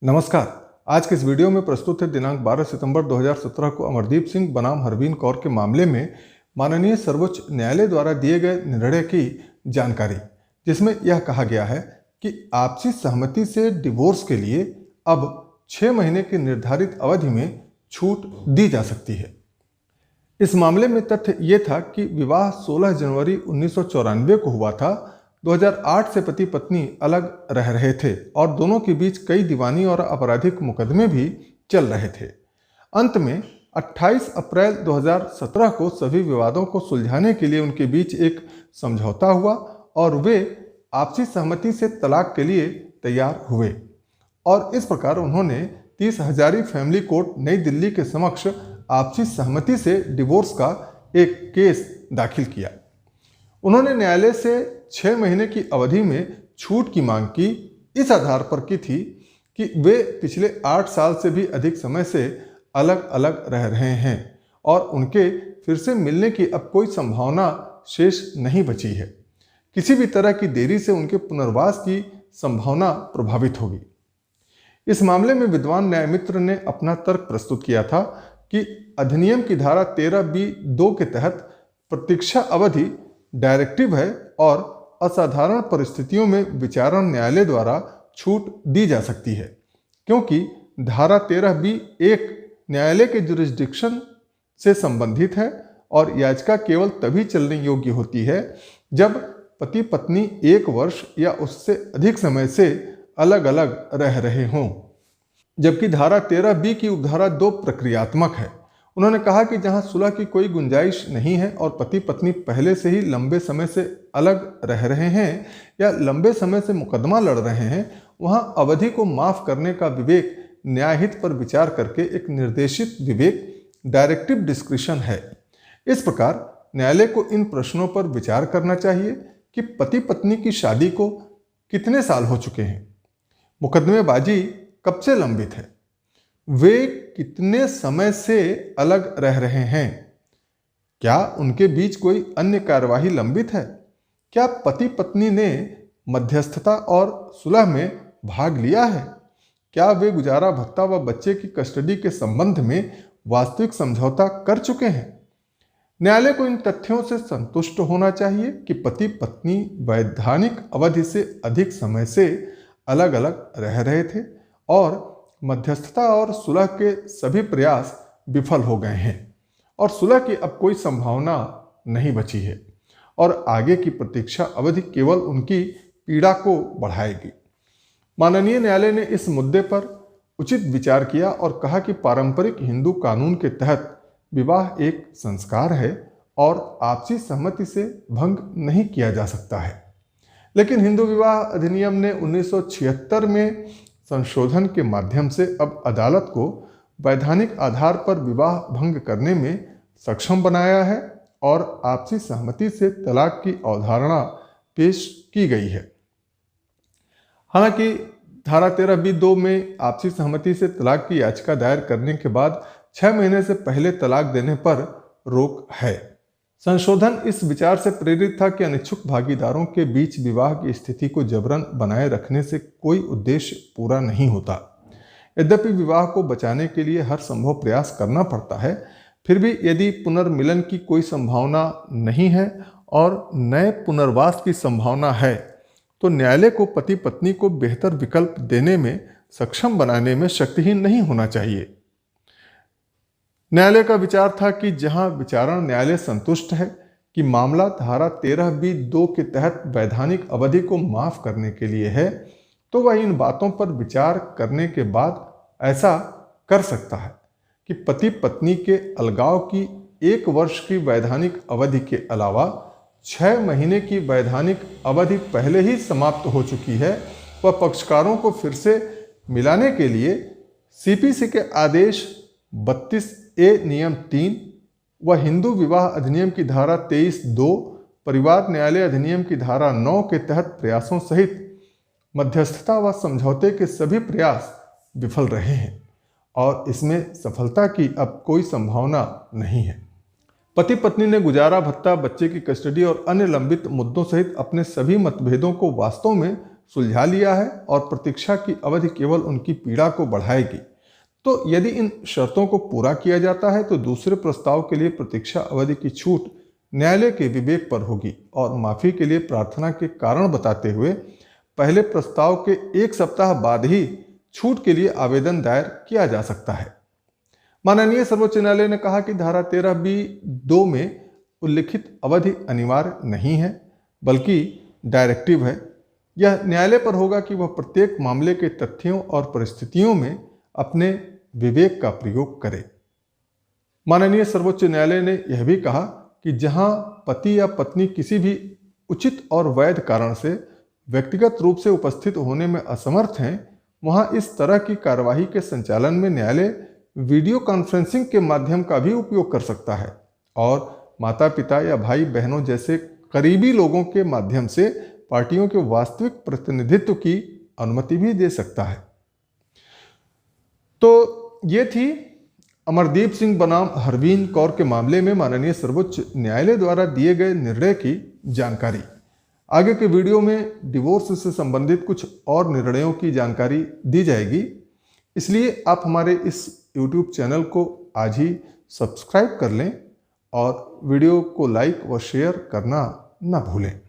नमस्कार। आज के इस वीडियो में प्रस्तुत है दिनांक 12 सितंबर 2017 को अमरदीप सिंह बनाम हरवीन कौर के मामले में माननीय सर्वोच्च न्यायालय द्वारा दिए गए निर्णय की जानकारी, जिसमें यह कहा गया है कि आपसी सहमति से डिवोर्स के लिए अब 6 महीने की निर्धारित अवधि में छूट दी जा सकती है। इस मामले में तथ्य ये था कि विवाह 16 जनवरी 1994 को हुआ था। 2008 से पति पत्नी अलग रह रहे थे और दोनों के बीच कई दीवानी और आपराधिक मुकदमे भी चल रहे थे। अंत में 28 अप्रैल 2017 को सभी विवादों को सुलझाने के लिए उनके बीच एक समझौता हुआ और वे आपसी सहमति से तलाक के लिए तैयार हुए और इस प्रकार उन्होंने 30 हजारी फैमिली कोर्ट नई दिल्ली के समक्ष आपसी सहमति से डिवोर्स का एक केस दाखिल किया। उन्होंने न्यायालय से 6 महीने की अवधि में छूट की मांग की। इस आधार पर की थी कि वे पिछले 8 साल से भी अधिक समय से अलग अलग रह रहे हैं और उनके फिर से मिलने की अब कोई संभावना शेष नहीं बची है। किसी भी तरह की देरी से उनके पुनर्वास की संभावना प्रभावित होगी। इस मामले में विद्वान न्यायमित्र ने अपना तर्क प्रस्तुत किया था कि अधिनियम की धारा 13B(2) के तहत प्रतीक्षा अवधि डायरेक्टिव है और असाधारण परिस्थितियों में विचारण न्यायालय द्वारा छूट दी जा सकती है, क्योंकि धारा 13B(1) न्यायालय के जुरिस्डिक्शन से संबंधित है और याचिका केवल तभी चलने योग्य होती है जब पति पत्नी 1 वर्ष या उससे अधिक समय से अलग अलग रह रहे हों, जबकि धारा 13B की उपधारा 2 प्रक्रियात्मक है। उन्होंने कहा कि जहां सुलह की कोई गुंजाइश नहीं है और पति पत्नी पहले से ही लंबे समय से अलग रह रहे हैं या लंबे समय से मुकदमा लड़ रहे हैं, वहां अवधि को माफ करने का विवेक न्यायहित पर विचार करके एक निर्देशित विवेक डायरेक्टिव डिस्क्रिशन है। इस प्रकार न्यायालय को इन प्रश्नों पर विचार करना चाहिए कि पति पत्नी की शादी को कितने साल हो चुके हैं, मुकदमेबाजी कब से लंबित है, वे कितने समय से अलग रह रहे हैं, क्या उनके बीच कोई अन्य कार्यवाही लंबित है, क्या पति पत्नी ने मध्यस्थता और सुलह में भाग लिया है, क्या वे गुजारा भत्ता व बच्चे की कस्टडी के संबंध में वास्तविक समझौता कर चुके हैं। न्यायालय को इन तथ्यों से संतुष्ट होना चाहिए कि पति पत्नी वैधानिक अवधि से अधिक समय से अलग अलग रह रहे थे और मध्यस्थता और सुलह के सभी प्रयास विफल हो गए हैं और सुलह की अब कोई संभावना नहीं बची है और आगे की प्रतीक्षा अवधि केवल उनकी पीड़ा को बढ़ाएगी। माननीय न्यायालय ने इस मुद्दे पर उचित विचार किया और कहा कि पारंपरिक हिंदू कानून के तहत विवाह एक संस्कार है और आपसी सहमति से भंग नहीं किया जा सकता है, लेकिन हिंदू विवाह अधिनियम ने 1976 में संशोधन के माध्यम से अब अदालत को वैधानिक आधार पर विवाह भंग करने में सक्षम बनाया है और आपसी सहमति से तलाक की अवधारणा पेश की गई है। हालांकि धारा 13B(2) में आपसी सहमति से तलाक की याचिका दायर करने के बाद 6 महीने से पहले तलाक देने पर रोक है। संशोधन इस विचार से प्रेरित था कि अनिच्छुक भागीदारों के बीच विवाह की स्थिति को जबरन बनाए रखने से कोई उद्देश्य पूरा नहीं होता। यद्यपि विवाह को बचाने के लिए हर संभव प्रयास करना पड़ता है, फिर भी यदि पुनर्मिलन की कोई संभावना नहीं है और नए पुनर्वास की संभावना है, तो न्यायालय को पति पत्नी को बेहतर विकल्प देने में सक्षम बनाने में शक्तिहीन नहीं होना चाहिए। न्यायालय का विचार था कि जहां विचारण न्यायालय संतुष्ट है कि मामला धारा 13B(2) के तहत वैधानिक अवधि को माफ करने के लिए है, तो वह इन बातों पर विचार करने के बाद ऐसा कर सकता है कि पति पत्नी के अलगाव की 1 वर्ष की वैधानिक अवधि के अलावा 6 महीने की वैधानिक अवधि पहले ही समाप्त हो चुकी है। वह पक्षकारों को फिर से मिलाने के लिए CPC के आदेश 32A नियम 3 व हिंदू विवाह अधिनियम की धारा 23(2), परिवार न्यायालय अधिनियम की धारा 9 के तहत प्रयासों सहित मध्यस्थता व समझौते के सभी प्रयास विफल रहे हैं और इसमें सफलता की अब कोई संभावना नहीं है। पति पत्नी ने गुजारा भत्ता, बच्चे की कस्टडी और अन्य लंबित मुद्दों सहित अपने सभी मतभेदों को वास्तव में सुलझा लिया है और प्रतीक्षा की अवधि केवल उनकी पीड़ा को बढ़ाएगी। तो यदि इन शर्तों को पूरा किया जाता है तो दूसरे प्रस्ताव के लिए प्रतीक्षा अवधि की छूट न्यायालय के विवेक पर होगी और माफी के लिए प्रार्थना के कारण बताते हुए पहले प्रस्ताव के 1 सप्ताह बाद ही छूट के लिए आवेदन दायर किया जा सकता है। माननीय सर्वोच्च न्यायालय ने कहा कि धारा 13B(2) में उल्लिखित अवधि अनिवार्य नहीं है बल्कि डायरेक्टिव है। यह न्यायालय पर होगा कि वह प्रत्येक मामले के तथ्यों और परिस्थितियों में अपने विवेक का प्रयोग करे। माननीय सर्वोच्च न्यायालय ने यह भी कहा कि जहां पति या पत्नी किसी भी उचित और वैध कारण से व्यक्तिगत रूप से उपस्थित होने में असमर्थ हैं, वहां इस तरह की कार्यवाही के संचालन में न्यायालय वीडियो कॉन्फ्रेंसिंग के माध्यम का भी उपयोग कर सकता है और माता पिता या भाई बहनों जैसे करीबी लोगों के माध्यम से पार्टियों के वास्तविक प्रतिनिधित्व की अनुमति भी दे सकता है। तो ये थी अमरदीप सिंह बनाम हरवीन कौर के मामले में माननीय सर्वोच्च न्यायालय द्वारा दिए गए निर्णय की जानकारी। आगे के वीडियो में डिवोर्स से संबंधित कुछ और निर्णयों की जानकारी दी जाएगी, इसलिए आप हमारे इस YouTube चैनल को आज ही सब्सक्राइब कर लें और वीडियो को लाइक व शेयर करना न भूलें।